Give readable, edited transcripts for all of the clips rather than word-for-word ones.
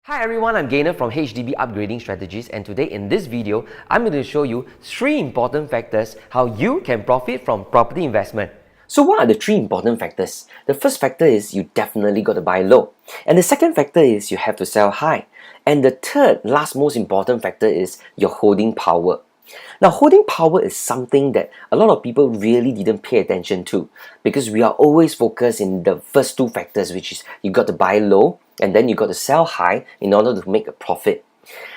Hi everyone, I'm Gaynor from HDB Upgrading Strategies, and today in this video, I'm going to show you 3 important factors how you can profit from property investment. So what are the 3 important factors? The first factor is you definitely got to buy low. And the second factor is you have to sell high. And the third, last most important factor is your holding power. Now, holding power is something that a lot of people really didn't pay attention to because we are always focused in the first 2 factors, which is you got to buy low and then you got to sell high in order to make a profit.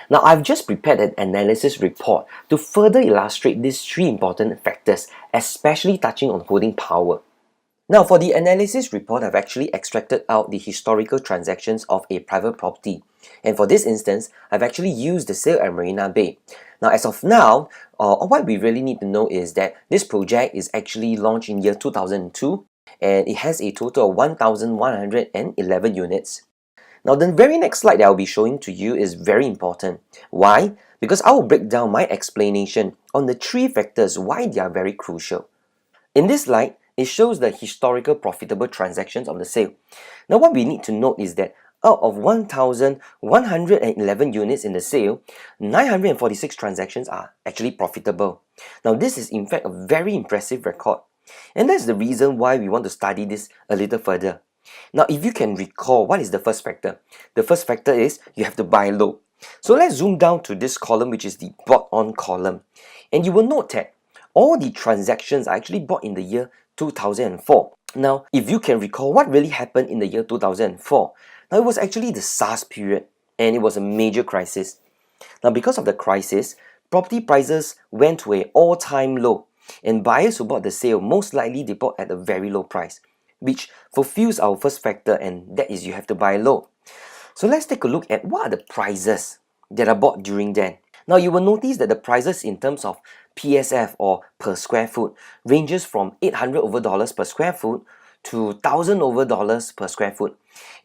Now, I've just prepared an analysis report to further illustrate these 3 important factors, especially touching on holding power. Now, for the analysis report, I've actually extracted out the historical transactions of a private property. And for this instance, I've actually used the sale at Marina Bay. Now, as of now, what we really need to know is that this project is actually launched in year 2002 and it has a total of 1,111 units. Now, the very next slide that I'll be showing to you is very important. Why? Because I will break down my explanation on the 3 factors why they are very crucial. In this slide, it shows the historical profitable transactions of the sale. Now, what we need to note is that out of 1,111 units in the sale, 946 transactions are actually profitable. Now, this is in fact a very impressive record. And that's the reason why we want to study this a little further. Now, if you can recall, what is the first factor? The first factor is you have to buy low. So let's zoom down to this column, which is the bought on column. And you will note that all the transactions are actually bought in the year 2004. Now, if you can recall what really happened in the year 2004, now it was actually the SARS period and it was a major crisis. Now, because of the crisis, property prices went to an all-time low and buyers who bought the sale, most likely they bought at a very low price, which fulfills our first factor, and that is you have to buy low. So let's take a look at what are the prices that are bought during then. Now, you will notice that the prices in terms of PSF or per square foot ranges from $800 over per square foot to $1,000 over per square foot.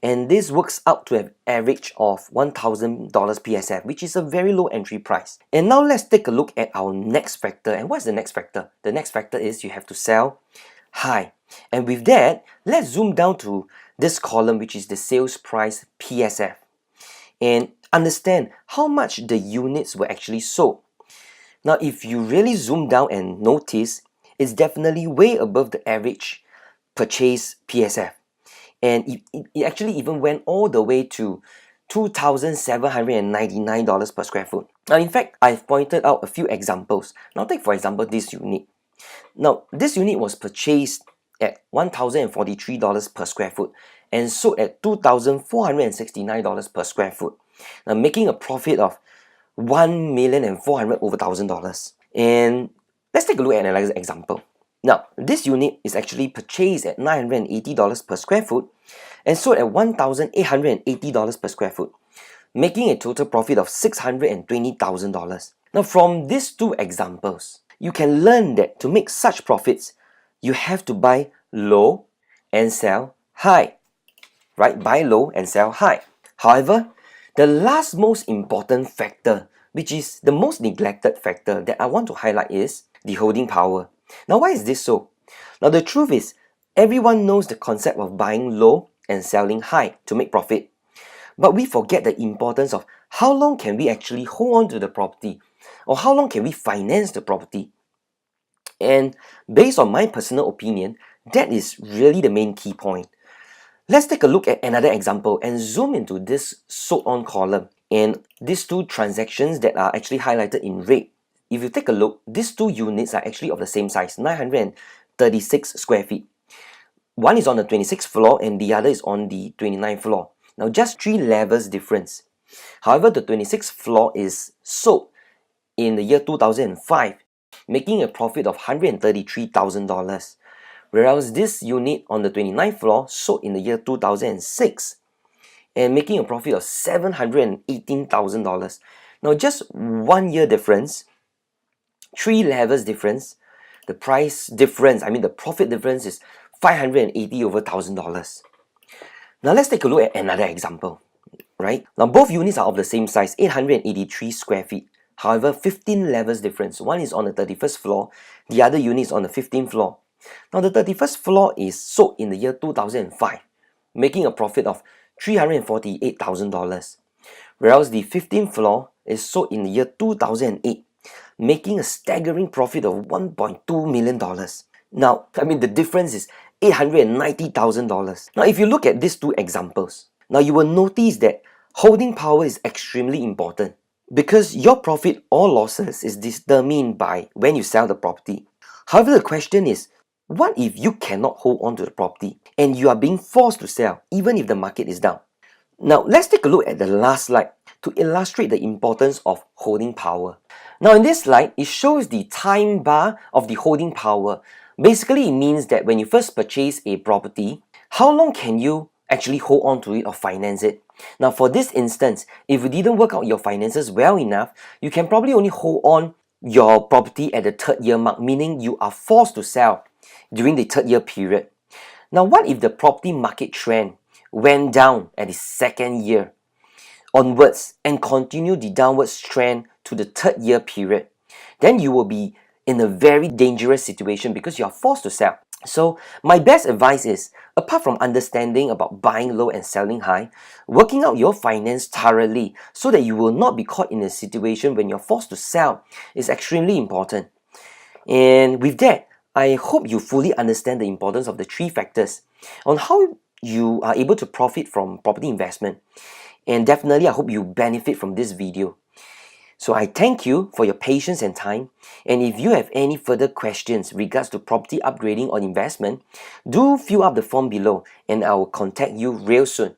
And this works out to an average of $1,000 PSF, which is a very low entry price. And now let's take a look at our next factor. And what's the next factor? The next factor is you have to sell high. And with that, let's zoom down to this column, which is the sales price PSF, and understand how much the units were actually sold. Now, if you really zoom down and notice, it's definitely way above the average purchase PSF. And it actually even went all the way to $2,799 per square foot. Now, in fact, I've pointed out a few examples. Now, take for example this unit. Now, this unit was purchased at $1,043 per square foot and sold at $2,469 per square foot. Now, making a profit of $1,400,000 over $1,000. And let's take a look at another example. Now, this unit is actually purchased at $980 per square foot and sold at $1,880 per square foot, making a total profit of $620,000. Now, from these 2 examples, you can learn that to make such profits, you have to buy low and sell high, right? Buy low and sell high. However, the last most important factor, which is the most neglected factor that I want to highlight, is the holding power. Now, why is this so? Now, the truth is, everyone knows the concept of buying low and selling high to make profit. But we forget the importance of how long can we actually hold on to the property, or how long can we finance the property. And based on my personal opinion, that is really the main key point. Let's take a look at another example and zoom into this sold on column and these 2 transactions that are actually highlighted in red. If you take a look, these 2 units are actually of the same size, 936 square feet. One is on the 26th floor and the other is on the 29th floor. Now, just 3 levels difference. However, the 26th floor is sold in the year 2005, making a profit of $133,000. Whereas this unit on the 29th floor sold in the year 2006 and making a profit of $718,000. Now, just 1 year difference, 3 levels difference, the price difference, the profit difference is $580 over $1,000. Now, let's take a look at another example, right? Now, both units are of the same size, 883 square feet. However, 15 levels difference. One is on the 31st floor, the other unit is on the 15th floor. Now, the 31st floor is sold in the year 2005, making a profit of $348,000. whereas the 15th floor is sold in the year 2008, making a staggering profit of $1.2 million. Now, the difference is $890,000. Now, if you look at these two examples, now you will notice that holding power is extremely important because your profit or losses is determined by when you sell the property. However, the question is, what if you cannot hold on to the property and you are being forced to sell even if the market is down? Now, let's take a look at the last slide to illustrate the importance of holding power. Now, in this slide, it shows the time bar of the holding power. Basically, it means that when you first purchase a property, how long can you actually hold on to it or finance it? Now, for this instance, if you didn't work out your finances well enough, you can probably only hold on your property at the 3rd year mark, meaning you are forced to sell during the 3rd year period. Now, what if the property market trend went down at the 2nd year onwards and continue the downwards trend to the 3rd year period? Then you will be in a very dangerous situation because you are forced to sell. So my best advice is, apart from understanding about buying low and selling high, working out your finance thoroughly so that you will not be caught in a situation when you're forced to sell is extremely important. And with that, I hope you fully understand the importance of the 3 factors on how you are able to profit from property investment. And definitely, I hope you benefit from this video. So I thank you for your patience and time. And if you have any further questions regards to property upgrading or investment, do fill up the form below and I will contact you real soon.